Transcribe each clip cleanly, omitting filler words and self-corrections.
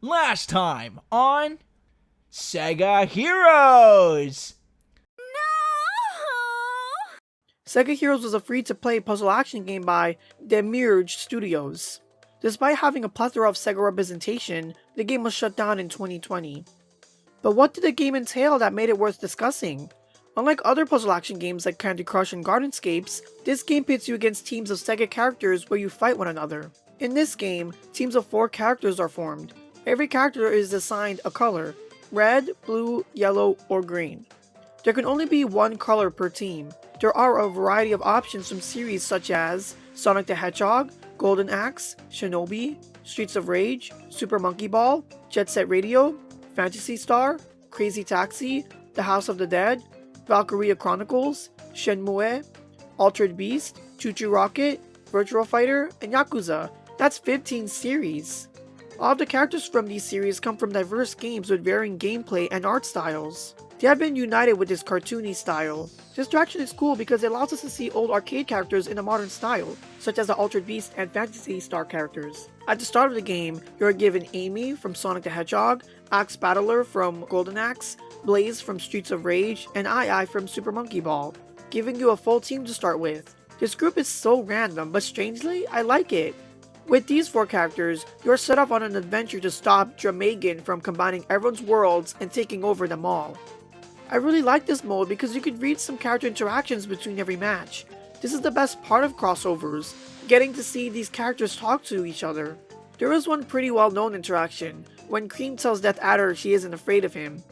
Last time on Sega Heroes! Sega Heroes was a free-to-play puzzle action game by Demiurge Studios. Despite having a plethora of Sega representation, the game was shut down in 2020. But what did the game entail that made it worth discussing? Unlike other puzzle action games like Candy Crush and Gardenscapes, this game pits you against teams of Sega characters where you fight one another. In this game, teams of 4 characters are formed. Every character is assigned a color: red, blue, yellow, or green. There can only be one color per team. There are a variety of options from series such as Sonic the Hedgehog, Golden Axe, Shinobi, Streets of Rage, Super Monkey Ball, Jet Set Radio, Phantasy Star, Crazy Taxi, The House of the Dead, Valkyria Chronicles, Shenmue, Altered Beast, Choo Choo Rocket, Virtual Fighter, and Yakuza. That's 15 series. All of the characters from these series come from diverse games with varying gameplay and art styles. They have been united with this cartoony style. This direction is cool because it allows us to see old arcade characters in a modern style, such as the Altered Beast and Phantasy Star characters. At the start of the game, you are given Amy from Sonic the Hedgehog, Axe Battler from Golden Axe, Blaze from Streets of Rage, and Ai from Super Monkey Ball, giving you a full team to start with. This group is so random, but strangely, I like it. With these 4 characters, you are set off on an adventure to stop Dramagan from combining everyone's worlds and taking over them all. I really like this mode because you can read some character interactions between every match. This is the best part of crossovers, getting to see these characters talk to each other. There is one pretty well known interaction, when Cream tells Death Adder she isn't afraid of him.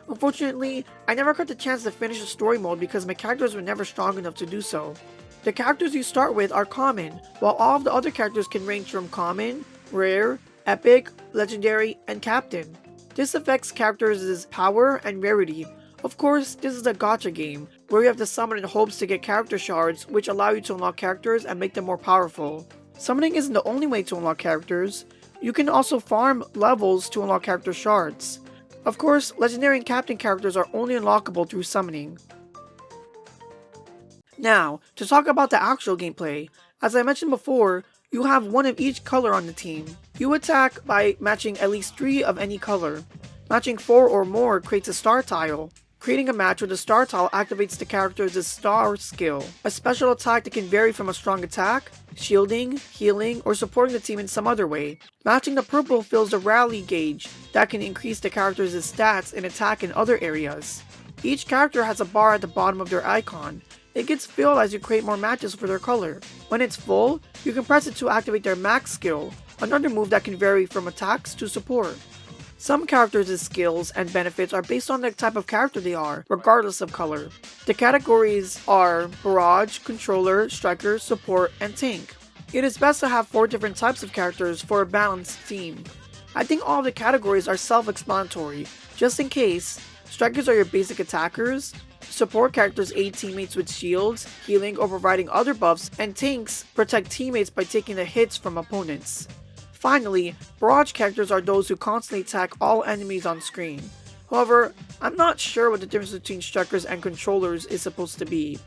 Unfortunately, I never got the chance to finish the story mode because my characters were never strong enough to do so. The characters you start with are common, while all of the other characters can range from common, rare, epic, legendary, and captain. This affects characters' power and rarity. Of course, this is a gacha game, where you have to summon in hopes to get character shards which allow you to unlock characters and make them more powerful. Summoning isn't the only way to unlock characters. You can also farm levels to unlock character shards. Of course, legendary and captain characters are only unlockable through summoning. Now, to talk about the actual gameplay, as I mentioned before, you have one of each color on the team. You attack by matching at least 3 of any color. Matching 4 or more creates a star tile. Creating a match with a star tile activates the character's star skill, a special attack that can vary from a strong attack, shielding, healing, or supporting the team in some other way. Matching the purple fills a rally gauge that can increase the character's stats and attack in other areas. Each character has a bar at the bottom of their icon. It gets filled as you create more matches for their color. When it's full, you can press it to activate their max skill, another move that can vary from attacks to support. Some characters' skills and benefits are based on the type of character they are, regardless of color. The categories are Barrage, Controller, Striker, Support, and Tank. It is best to have 4 different types of characters for a balanced team. I think all of the categories are self-explanatory. Just in case, strikers are your basic attackers, support characters aid teammates with shields, healing, or providing other buffs, and tanks protect teammates by taking the hits from opponents. Finally, barrage characters are those who constantly attack all enemies on screen. However, I'm not sure what the difference between strikers and controllers is supposed to be.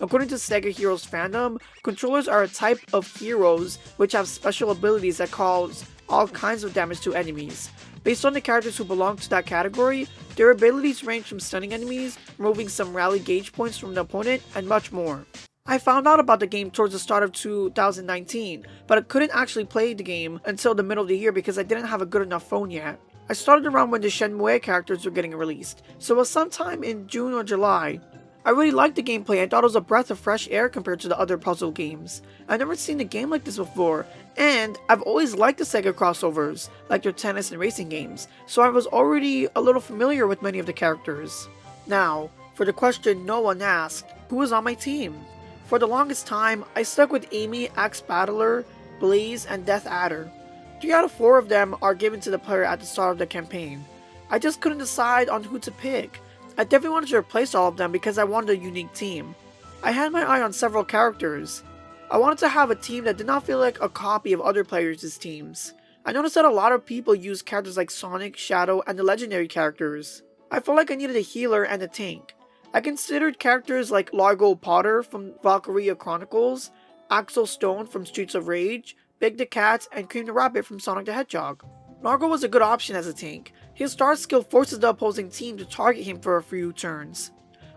According to Sega Heroes fandom, controllers are a type of heroes which have special abilities that cause all kinds of damage to enemies. Based on the characters who belong to that category, their abilities range from stunning enemies, removing some rally gauge points from the opponent, and much more. I found out about the game towards the start of 2019, but I couldn't actually play the game until the middle of the year because I didn't have a good enough phone yet. I started around when the Shenmue characters were getting released, so it was sometime in June or July. I really liked the gameplay and thought it was a breath of fresh air compared to the other puzzle games. I've never seen a game like this before, and I've always liked the Sega crossovers, like their tennis and racing games, so I was already a little familiar with many of the characters. Now, for the question no one asked, who was on my team? For the longest time, I stuck with Amy, Axe Battler, Blaze, and Death Adder. 3 out of 4 of them are given to the player at the start of the campaign. I just couldn't decide on who to pick. I definitely wanted to replace all of them because I wanted a unique team. I had my eye on several characters. I wanted to have a team that did not feel like a copy of other players' teams. I noticed that a lot of people use characters like Sonic, Shadow, and the legendary characters. I felt like I needed a healer and a tank. I considered characters like Largo Potter from Valkyria Chronicles, Axel Stone from Streets of Rage, Big the Cat, and Cream the Rabbit from Sonic the Hedgehog. Largo was a good option as a tank. His star skill forces the opposing team to target him for a few turns.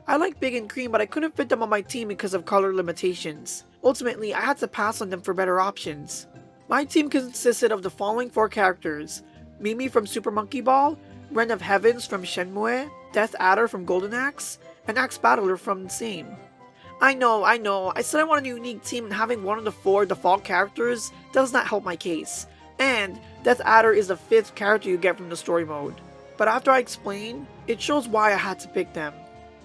I like Big and Cream, but I couldn't fit them on my team because of color limitations. Ultimately, I had to pass on them for better options. My team consisted of the following 4 characters: Mimi from Super Monkey Ball, Ren of Heavens from Shenmue, Death Adder from Golden Axe, and Axe Battler from the same. I know, I said I want a unique team, and having one of the 4 default characters does not help my case. And Death Adder is the 5th character you get from the story mode. But after I explain, it shows why I had to pick them.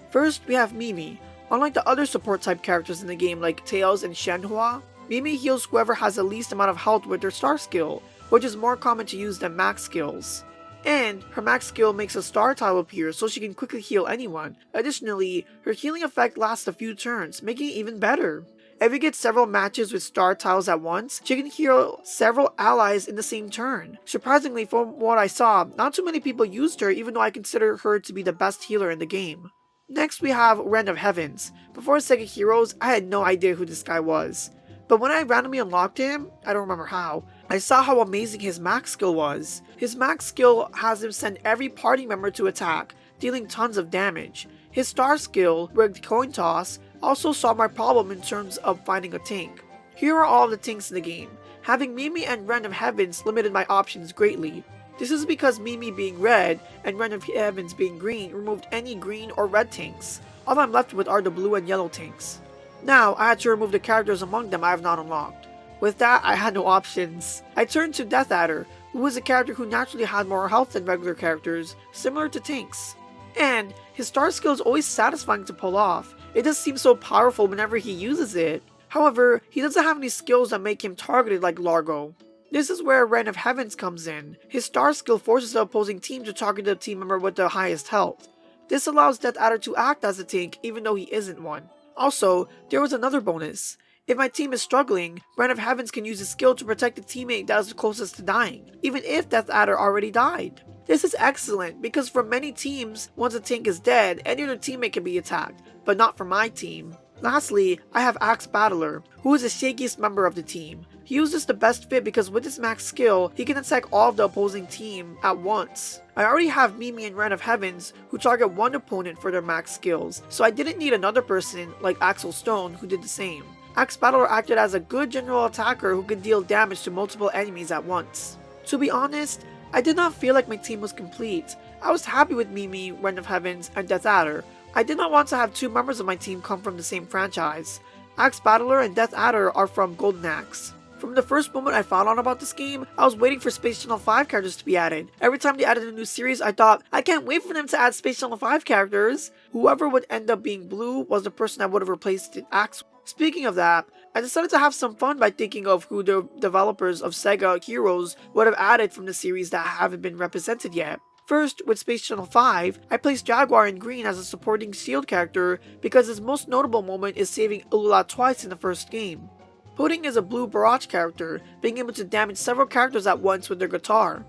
First, we have Mimi. Unlike the other support type characters in the game like Tails and Shenhua, Mimi heals whoever has the least amount of health with their star skill, which is more common to use than max skills. And her max skill makes a star tile appear so she can quickly heal anyone. Additionally, her healing effect lasts a few turns, making it even better. If you get several matches with star tiles at once, she can heal several allies in the same turn. Surprisingly, from what I saw, not too many people used her even though I consider her to be the best healer in the game. Next we have Ren of Heavens. Before Sega Heroes, I had no idea who this guy was. But when I randomly unlocked him, I don't remember how, I saw how amazing his max skill was. His max skill has him send every party member to attack, dealing tons of damage. His star skill, Rigged Coin Toss, also solved my problem in terms of finding a tank. Here are all the tanks in the game. Having Mimi and Ren of Heavens limited my options greatly. This is because Mimi being red and Ren of Heavens being green removed any green or red tanks. All I'm left with are the blue and yellow tanks. Now I had to remove the characters among them I have not unlocked. With that, I had no options. I turned to Death Adder, who was a character who naturally had more health than regular characters, similar to tanks. And his star skill is always satisfying to pull off. It just seems so powerful whenever he uses it. However, he doesn't have any skills that make him targeted like Largo. This is where Ren of Heavens comes in. His star skill forces the opposing team to target the team member with the highest health. This allows Death Adder to act as a tank even though he isn't one. Also, there was another bonus. If my team is struggling, Ren of Heavens can use his skill to protect the teammate that is the closest to dying, even if Death Adder already died. This is excellent because for many teams, once a tank is dead, any other teammate can be attacked, but not for my team. Lastly, I have Axe Battler, who is the shakiest member of the team. He uses the best fit because with his max skill, he can attack all of the opposing team at once. I already have Mimi and Ren of Heavens who target one opponent for their max skills, so I didn't need another person like Axel Stone who did the same. Axe Battler acted as a good general attacker who could deal damage to multiple enemies at once. To be honest, I did not feel like my team was complete. I was happy with Mimi, Ren of Heavens, and Death Adder. I did not want to have 2 members of my team come from the same franchise. Axe Battler and Death Adder are from Golden Axe. From the first moment I found out about this game, I was waiting for Space Channel 5 characters to be added. Every time they added a new series, I thought, I can't wait for them to add Space Channel 5 characters. Whoever would end up being blue was the person I would have replaced Axe. Speaking of that, I decided to have some fun by thinking of who the developers of Sega Heroes would have added from the series that haven't been represented yet. First, with Space Channel 5, I placed Jaguar in green as a supporting shield character because his most notable moment is saving Ulala twice in the first game. Pudding is a blue Barrage character, being able to damage several characters at once with their guitar.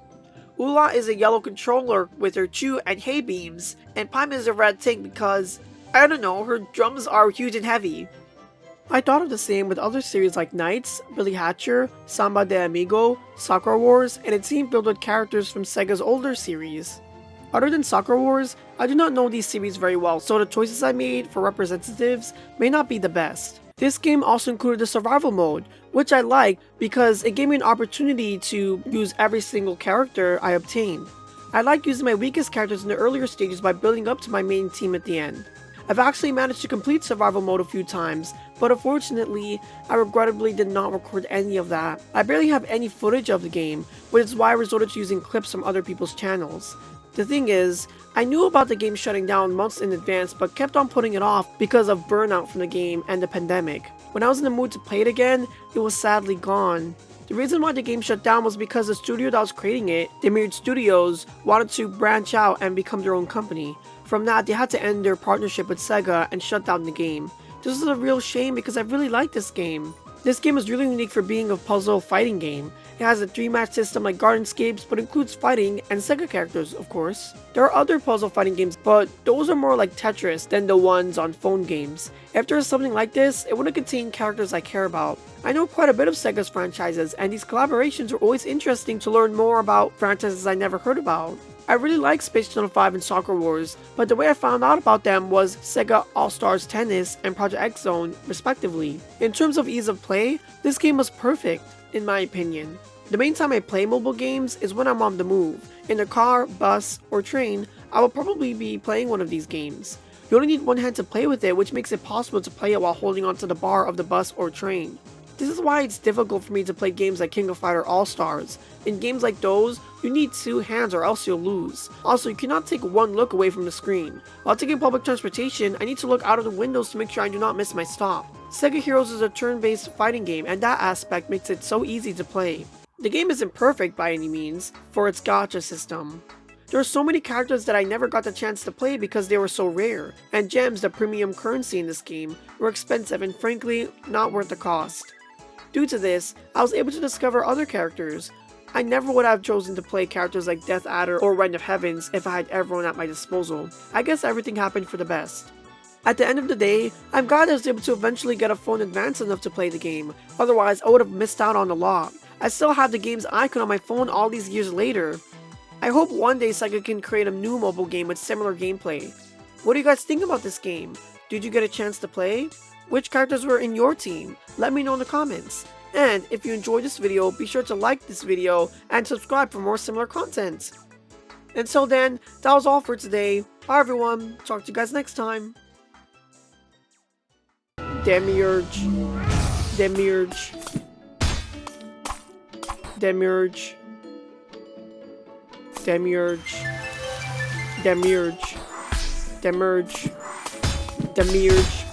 Ula is a yellow controller with her Chew and Hay beams, and Paim is a red tank because, I don't know, her drums are huge and heavy. I thought of the same with other series like Knights, Billy Hatcher, Samba de Amigo, Sakura Wars, and a team filled with characters from Sega's older series. Other than Sakura Wars, I do not know these series very well, so the choices I made for representatives may not be the best. This game also included the survival mode, which I liked because it gave me an opportunity to use every single character I obtained. I like using my weakest characters in the earlier stages by building up to my main team at the end. I've actually managed to complete survival mode a few times, but unfortunately, I regrettably did not record any of that. I barely have any footage of the game, which is why I resorted to using clips from other people's channels. The thing is, I knew about the game shutting down months in advance but kept on putting it off because of burnout from the game and the pandemic. When I was in the mood to play it again, it was sadly gone. The reason why the game shut down was because the studio that was creating it, Demiurge Studios, wanted to branch out and become their own company. From that, they had to end their partnership with Sega and shut down the game. This is a real shame because I really like this game. This game is really unique for being a puzzle fighting game. It has a 3-match system like Gardenscapes, but includes fighting and Sega characters, of course. There are other puzzle fighting games, but those are more like Tetris than the ones on phone games. If there is something like this, it wouldn't contain characters I care about. I know quite a bit of Sega's franchises, and these collaborations are always interesting to learn more about franchises I never heard about. I really like Space Channel 5 and Sakura Wars, but the way I found out about them was Sega All-Stars Tennis and Project X Zone, respectively. In terms of ease of play, this game was perfect, in my opinion. The main time I play mobile games is when I'm on the move. In the car, bus, or train, I will probably be playing one of these games. You only need one hand to play with it, which makes it possible to play it while holding onto the bar of the bus or train. This is why it's difficult for me to play games like King of Fighter All-Stars. In games like those, you need 2 hands or else you'll lose. Also, you cannot take one look away from the screen. While taking public transportation, I need to look out of the windows to make sure I do not miss my stop. Sega Heroes is a turn-based fighting game, and that aspect makes it so easy to play. The game isn't perfect by any means, for its gacha system. There are so many characters that I never got the chance to play because they were so rare, and gems, the premium currency in this game, were expensive and frankly, not worth the cost. Due to this, I was able to discover other characters. I never would have chosen to play characters like Death Adder or Rend of Heavens if I had everyone at my disposal. I guess everything happened for the best. At the end of the day, I'm glad I was able to eventually get a phone advanced enough to play the game, otherwise I would have missed out on a lot. I still have the game's icon on my phone all these years later. I hope one day Sega can create a new mobile game with similar gameplay. What do you guys think about this game? Did you get a chance to play? Which characters were in your team? Let me know in the comments. And if you enjoyed this video, be sure to like this video and subscribe for more similar content. Until then, that was all for today. Bye everyone, talk to you guys next time. Demiurge. Demiurge. Demiurge. Demiurge. Demiurge. Demiurge. Demiurge.